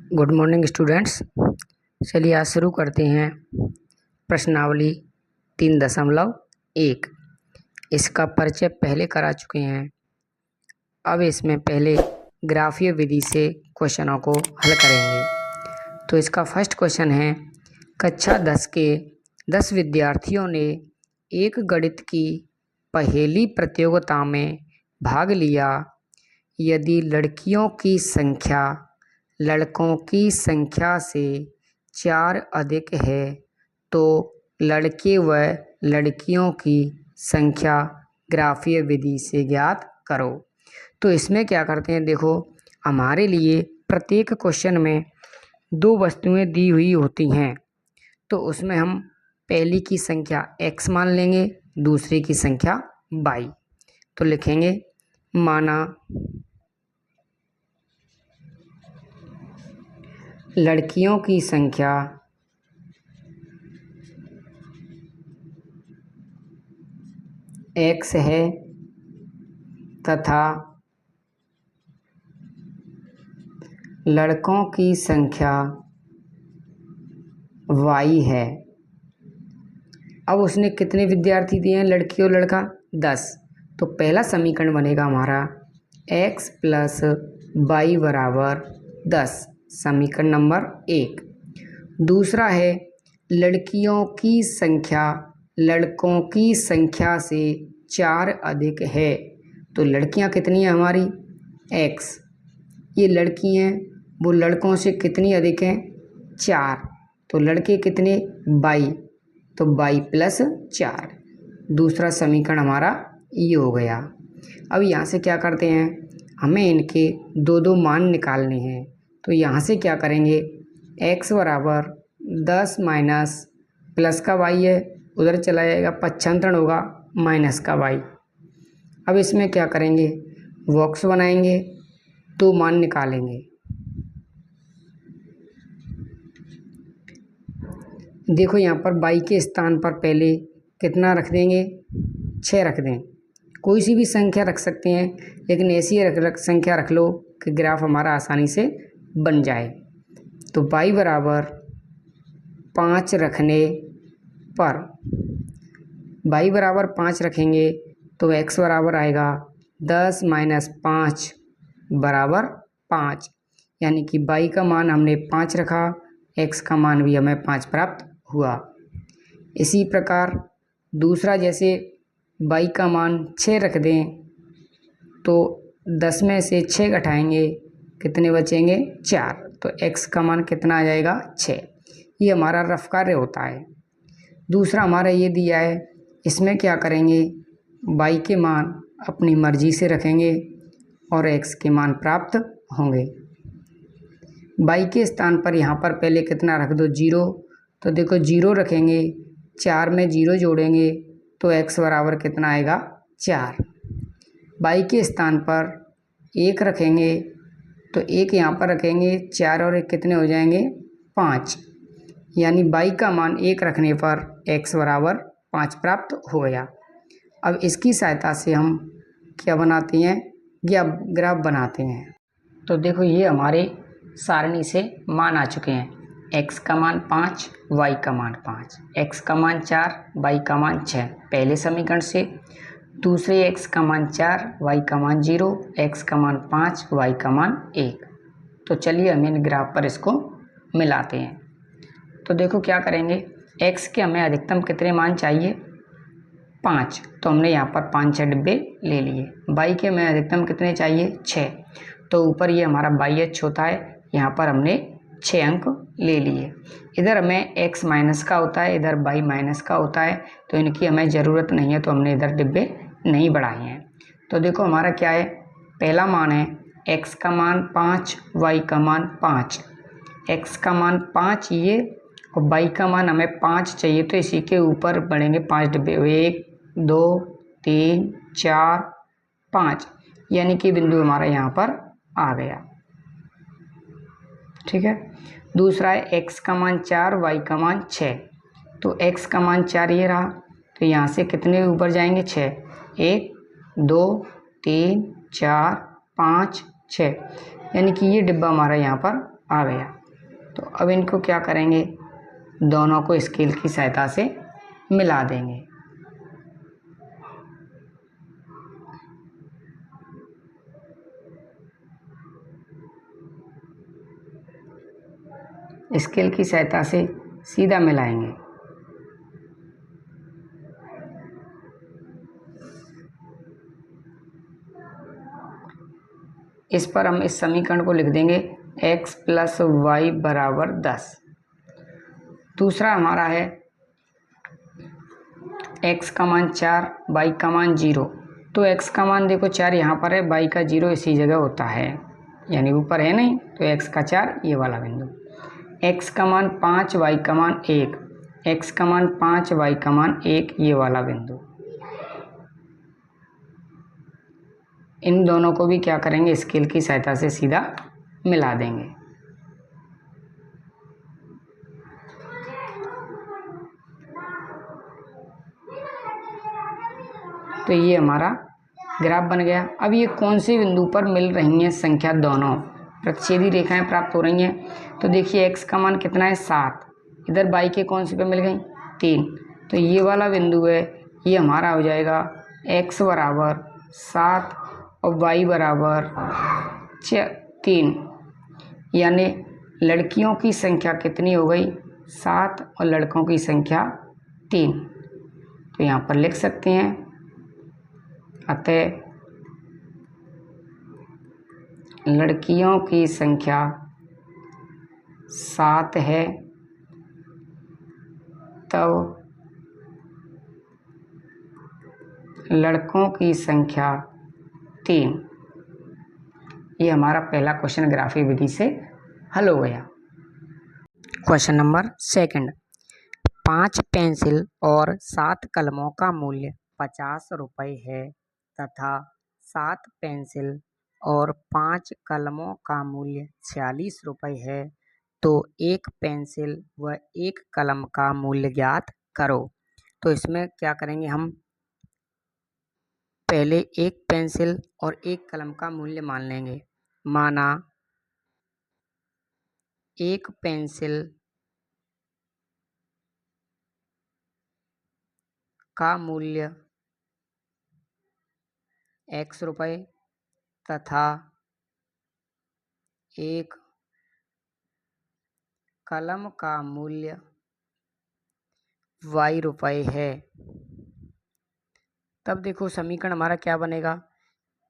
Good morning students. चलिए आज शुरू करते हैं प्रश्नावली 3.1। इसका परिचय पहले करा चुके हैं। अब इसमें पहले ग्राफीय विधि से क्वेश्चनों को हल करेंगे। तो इसका फर्स्ट क्वेश्चन है, कक्षा 10 के 10 विद्यार्थियों ने एक गणित की पहेली प्रतियोगिता में भाग लिया। यदि लड़कियों की संख्या लड़कों की संख्या से 4 अधिक है तो लड़के व लड़कियों की संख्या ग्राफीय विधि से ज्ञात करो। तो इसमें क्या करते हैं, देखो हमारे लिए प्रत्येक क्वेश्चन में 2 वस्तुएं दी हुई होती हैं। तो उसमें हम पहली की संख्या x मान लेंगे, दूसरी की संख्या y। तो लिखेंगे माना लड़कियों की संख्या x है तथा लड़कों की संख्या y है। अब उसने कितने विद्यार्थी दिए हैं, लड़की और लड़का 10। तो पहला समीकरण बनेगा हमारा x प्लस y बराबर 10, समीकरण नंबर 1। दूसरा है लड़कियों की संख्या लड़कों की संख्या से 4 अधिक है। तो लड़कियां कितनी हैं हमारी x, ये लड़की हैं, वो लड़कों से कितनी अधिक हैं 4। तो लड़के कितने y, तो y प्लस 4। दूसरा समीकरण हमारा ये हो गया। अब यहाँ से क्या करते हैं, हमें इनके 2 मान निकालने हैं। तो यहाँ से क्या करेंगे, x बराबर 10 माइनस प्लस का y है, उधर चला जाएगा, पक्षांतरण होगा माइनस का y। अब इसमें क्या करेंगे, बॉक्स बनाएंगे, 2 मान निकालेंगे। देखो यहाँ पर y के स्थान पर पहले कितना रख देंगे, 6 रख दें। कोई सी भी संख्या रख सकते हैं, लेकिन ऐसी संख्या रख लो कि ग्राफ हमारा आसानी से बन जाए। तो y बराबर 5 रखने पर y बराबर 5 रखेंगे तो x बराबर आएगा 10 माइनस 5 बराबर 5। यानी कि y का मान हमने 5 रखा, x का मान भी हमें 5 प्राप्त हुआ। इसी प्रकार दूसरा, जैसे y का मान 6 रख दें तो 10 में से 6 घटाएंगे, कितने बचेंगे 4। तो x का मान कितना आ जाएगा 6। ये हमारा रफ कार्य होता है। दूसरा हमारा ये दिया है, इसमें क्या करेंगे, y के मान अपनी मर्जी से रखेंगे और x के मान प्राप्त होंगे। y के स्थान पर यहाँ पर पहले कितना रख दो, 0। तो देखो 0 रखेंगे, 4 में 0 जोड़ेंगे तो x बराबर कितना आएगा 4। y के स्थान पर 1 रखेंगे तो 1 यहाँ पर रखेंगे, 4 और 1 कितने हो जाएंगे 5। यानी y का मान 1 रखने पर x बराबर 5 प्राप्त हो गया। अब इसकी सहायता से हम क्या बनाते हैं, या ग्राफ बनाते हैं। तो देखो ये हमारे सारणी से मान आ चुके हैं, x का मान 5, y का मान 5, x का मान 4, y का मान 6 पहले समीकरण से। दूसरे x का मान 4, y का मान 0, x का मान 5, y का मान 1। तो चलिए हम इन ग्राफ पर इसको मिलाते हैं। तो देखो क्या करेंगे, x के हमें अधिकतम कितने मान चाहिए 5, तो हमने यहाँ पर 5-6 डिब्बे ले लिए। y के हमें अधिकतम कितने चाहिए 6, तो ऊपर ये हमारा y होता है, यहाँ पर हमने 6 अंक ले लिए। इधर हमें x माइनस का होता है, इधर y माइनस का होता है, तो इनकी हमें ज़रूरत नहीं है, तो हमने इधर डिब्बे नहीं बढ़ाए हैं। तो देखो हमारा क्या है, पहला मान है x का मान 5, y का मान 5। x का मान 5 ये, और y का मान हमें 5 चाहिए, तो इसी के ऊपर बढ़ेंगे 5 डिब्बे, 1 2 3 4 5, यानी कि बिंदु हमारा यहाँ पर आ गया। ठीक है। दूसरा है x का मान 4, y का मान 6। तो x का मान 4 ये रहा, तो यहाँ से कितने ऊपर जाएंगे 6, 1 2 3 4 5 6, यानी कि ये डिब्बा हमारा यहाँ पर आ गया। तो अब इनको क्या करेंगे, दोनों को स्केल की सहायता से मिला देंगे। स्केल की सहायता से सीधा मिलाएंगे। इस पर हम इस समीकरण को लिख देंगे x प्लस वाई बराबर 10। दूसरा हमारा है x का मान 4, y का मान 0। तो x का मान देखो 4 यहाँ पर है, y का 0 इसी जगह होता है, यानी ऊपर है नहीं, तो x का 4 ये वाला बिंदु। x का मान 5, y का मान 1, x का मान 5, y का मान 1 ये वाला बिंदु। इन दोनों को भी क्या करेंगे, स्केल की सहायता से सीधा मिला देंगे। तो ये हमारा ग्राफ बन गया। अब ये कौन से बिंदु पर मिल रही हैं संख्या, दोनों प्रतिच्छेदी रेखाएं प्राप्त हो रही हैं। तो देखिए x का मान कितना है 7, इधर y के कौन से पे मिल गई 3, तो ये वाला बिंदु है, ये हमारा हो जाएगा x बराबर 7 और y बराबर 3, यानी लड़कियों की संख्या कितनी हो गई 7 और लड़कों की संख्या 3। तो यहाँ पर लिख सकते हैं, अतः लड़कियों की संख्या 7 है, तब लड़कों की संख्या 3। ये हमारा पहला क्वेश्चन ग्राफी विधि से हल हो गया। क्वेश्चन नंबर 2, 5 पेंसिल और 7 कलमों का मूल्य 50 रुपये है तथा 7 पेंसिल और 5 कलमों का मूल्य 46 रुपये है, तो एक पेंसिल व एक कलम का मूल्य ज्ञात करो। तो इसमें क्या करेंगे, हम पहले एक पेंसिल और एक कलम का मूल्य मान लेंगे। माना एक पेंसिल का मूल्य x रुपये तथा एक कलम का मूल्य y रुपये है। तब देखो समीकरण हमारा क्या बनेगा,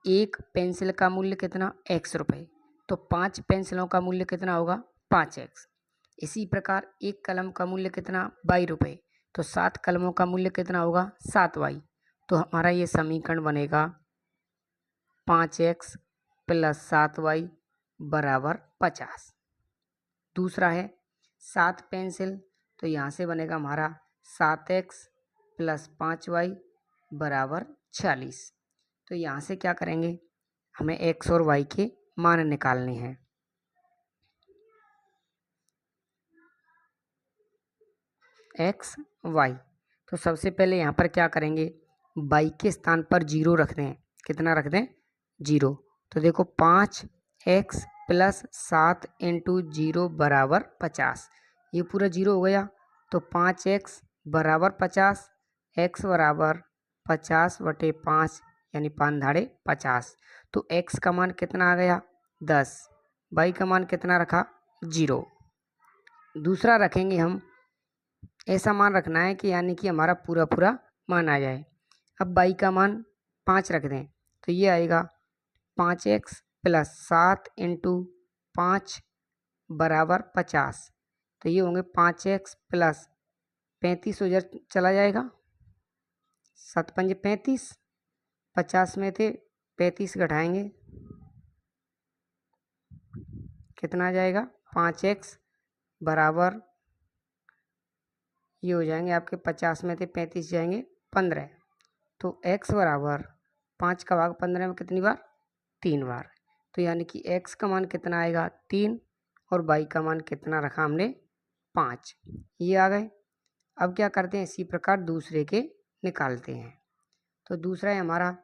एक पेंसिल का मूल्य कितना x रुपये, तो 5 पेंसिलों का मूल्य कितना होगा 5x। इसी प्रकार एक कलम का मूल्य कितना y रुपये, तो 7 कलमों का मूल्य कितना होगा 7y। तो हमारा ये समीकरण बनेगा 5x प्लस 7y बराबर 50। दूसरा है 7 पेंसिल, तो यहाँ से बनेगा हमारा 7x प्लस 5y बराबर 46। तो यहाँ से क्या करेंगे, हमें x और y के मान निकालने हैं। x y, तो सबसे पहले यहाँ पर क्या करेंगे, y के स्थान पर 0 रख दें। कितना रख दें 0। तो देखो 5x प्लस 7 इंटू 0 बराबर 50, ये पूरा 0 हो गया। तो 5x बराबर 50, x बराबर 50/5 यानी 5 धाड़े 50। तो x का मान कितना आ गया 10, y का मान कितना रखा 0। दूसरा रखेंगे हम, ऐसा मान रखना है कि यानी कि हमारा पूरा पूरा मान आ जाए। अब y का मान 5 रख दें, तो ये आएगा 5x प्लस 7 इंटू 5 बराबर 50। तो ये होंगे 5x प्लस 35 उधर चला जाएगा, 7 पंजे 35, 50 में थे 35 घटाएंगे, कितना आ जाएगा 5x बराबर, ये हो जाएंगे आपके 50 में थे 35 जाएंगे 15। तो x बराबर 5 का भाग 15 में कितनी बार 3 बार। तो यानी कि x का मान कितना आएगा 3 और y का मान कितना रखा हमने 5, ये आ गए। अब क्या करते हैं, इसी प्रकार दूसरे के निकालते हैं। तो दूसरा है हमारा,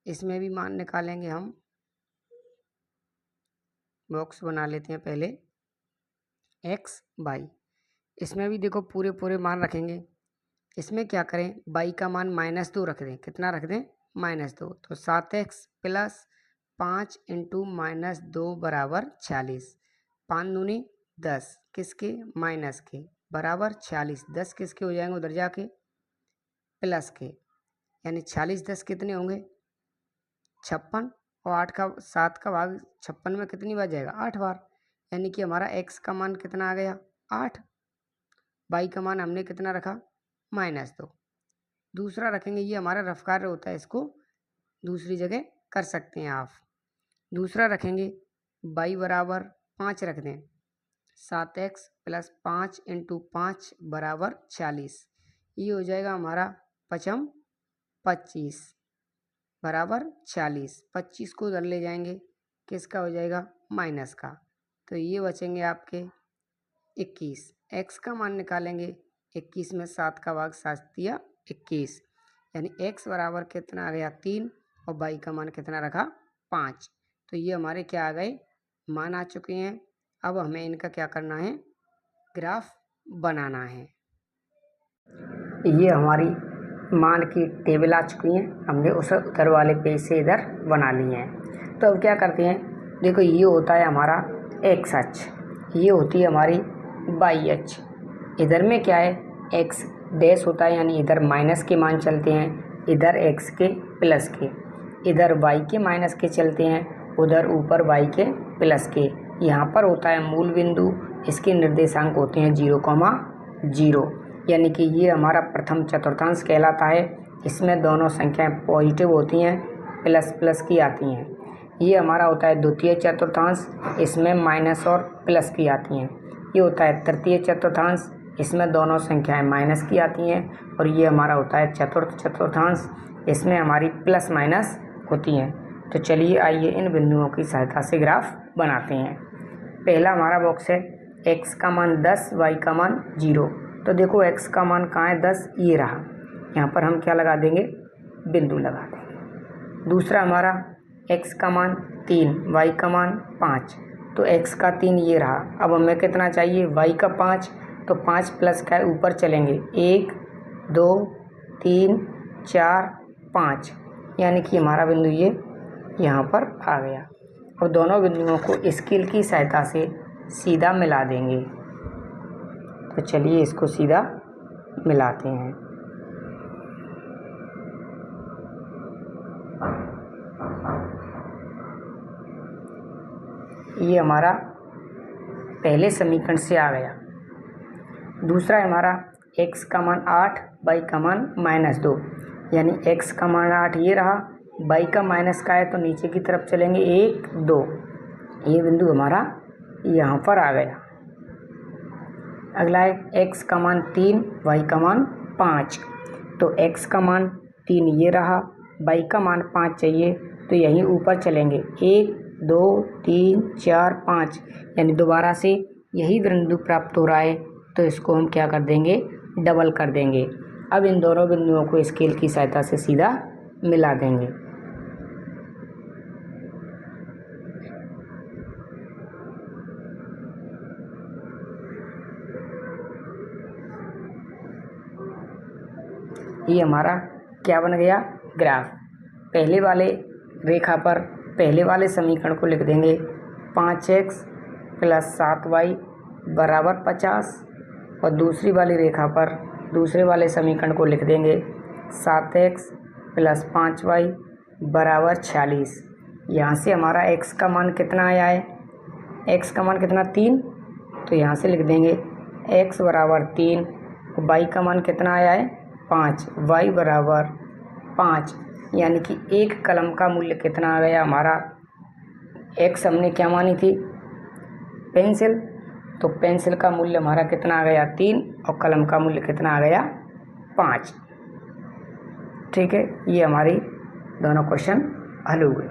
इसमें भी मान निकालेंगे हम। बॉक्स बना लेते हैं पहले। X by. इसमें भी देखो पूरे पूरे मान रखेंगे। इसमें क्या करें, बाई का मान -2 रख दें। कितना रख दें? -2। तो 7x प्लस 5 इंटू -2 बराबर 46। 5 दूनी 10, किसके? माइनस के, बराबर 46। 10 किसके हो जाएंगे उधर जाके? प्लस के। यानी 46 10 कितने होंगे? 56। और 7 का भाग 56 में कितनी बार जाएगा? 8 बार। यानी कि हमारा x का मान कितना आ गया? 8। बाई का मान हमने कितना रखा? -2। दूसरा रखेंगे, ये हमारा रफ कार्य होता है, इसको दूसरी जगह कर सकते हैं आप। दूसरा रखेंगे बाई बराबर 5 रख दें। 7x प्लस 5 इंटू 5 बराबर 40। ये हो जाएगा हमारा 5 25 बराबर 40। 25 को उधर ले जाएंगे, किसका हो जाएगा? माइनस का। तो ये बचेंगे आपके 21। x का मान निकालेंगे। 21 में 7 का भाग 7 दिया 21। यानी x बराबर कितना आ गया? 3। और y का मान कितना रखा? 5। तो ये हमारे क्या आ गए? मान आ चुके हैं। अब हमें इनका क्या करना है? ग्राफ बनाना है। ये हमारी मान की टेबल आ चुकी है, हमने उस उधर वाले पेज से इधर बना लिए हैं। तो अब क्या करते हैं, देखो ये होता है हमारा x अक्ष, ये होती है हमारी y अक्ष। इधर में क्या है? x डैश होता है, यानी इधर माइनस के मान चलते हैं, इधर x के प्लस के। इधर y के माइनस के चलते हैं, उधर ऊपर y के प्लस के। यहाँ पर होता है मूल बिंदु, इसके निर्देशांक होते हैं 0,0। यानी कि ये हमारा प्रथम चतुर्थांश कहलाता है। इसमें दोनों संख्याएं पॉजिटिव होती हैं, प्लस प्लस की आती हैं। ये हमारा होता है द्वितीय चतुर्थांश, इसमें माइनस और प्लस की आती हैं। ये होता है तृतीय चतुर्थांश, इसमें दोनों संख्याएं माइनस की आती हैं। और ये हमारा होता है चतुर्थ चतुर्थांश, इसमें हमारी प्लस माइनस होती हैं। तो चलिए आइए इन बिंदुओं की सहायता से ग्राफ बनाते हैं। पहला हमारा बॉक्स है x का मान 10, y का मान 0। तो देखो x का मान कहाँ है? 10, ये रहा। यहाँ पर हम क्या लगा देंगे? बिंदु लगा देंगे। दूसरा हमारा x का मान 3, y का मान 5। तो x का 3 ये रहा। अब हमें कितना चाहिए? y का 5। तो 5 प्लस का ऊपर चलेंगे, 1 2 3 4 5। यानी कि हमारा बिंदु ये यहाँ पर आ गया। और दोनों बिंदुओं को स्केल की सहायता से सीधा मिला देंगे। तो चलिए इसको सीधा मिलाते हैं। ये हमारा पहले समीकरण से आ गया। दूसरा हमारा x का मान 8, y का मान -2। यानी x का मान 8 ये रहा, y का माइनस का है तो नीचे की तरफ चलेंगे, 1 2। ये बिंदु हमारा यहाँ पर आ गया। अगला है x का मान 3, y का मान 5। तो x का मान 3 ये रहा, y का मान 5 चाहिए, तो यहीं ऊपर चलेंगे, 1 2 3 4 5। यानी दोबारा से यही बिंदु प्राप्त हो रहा है, तो इसको हम क्या कर देंगे? डबल कर देंगे। अब इन दोनों बिंदुओं को स्केल की सहायता से सीधा मिला देंगे। ये हमारा क्या बन गया? ग्राफ। पहले वाले रेखा पर पहले वाले समीकरण को लिख देंगे, 5x प्लस 7y बराबर 50। और दूसरी वाली रेखा पर दूसरे वाले समीकरण को लिख देंगे, 7x प्लस 5y बराबर 46। यहाँ से हमारा x का मान कितना आया है? x का मान कितना? 3। तो यहाँ से लिख देंगे x बराबर 3। y का मान कितना आया है? 5, y बराबर 5। यानी कि एक कलम का मूल्य कितना आ गया हमारा? x हमने क्या मानी थी? पेंसिल। तो पेंसिल का मूल्य हमारा कितना आ गया? 3। और कलम का मूल्य कितना आ गया? 5। ठीक है, ये हमारी दोनों क्वेश्चन हल हुए।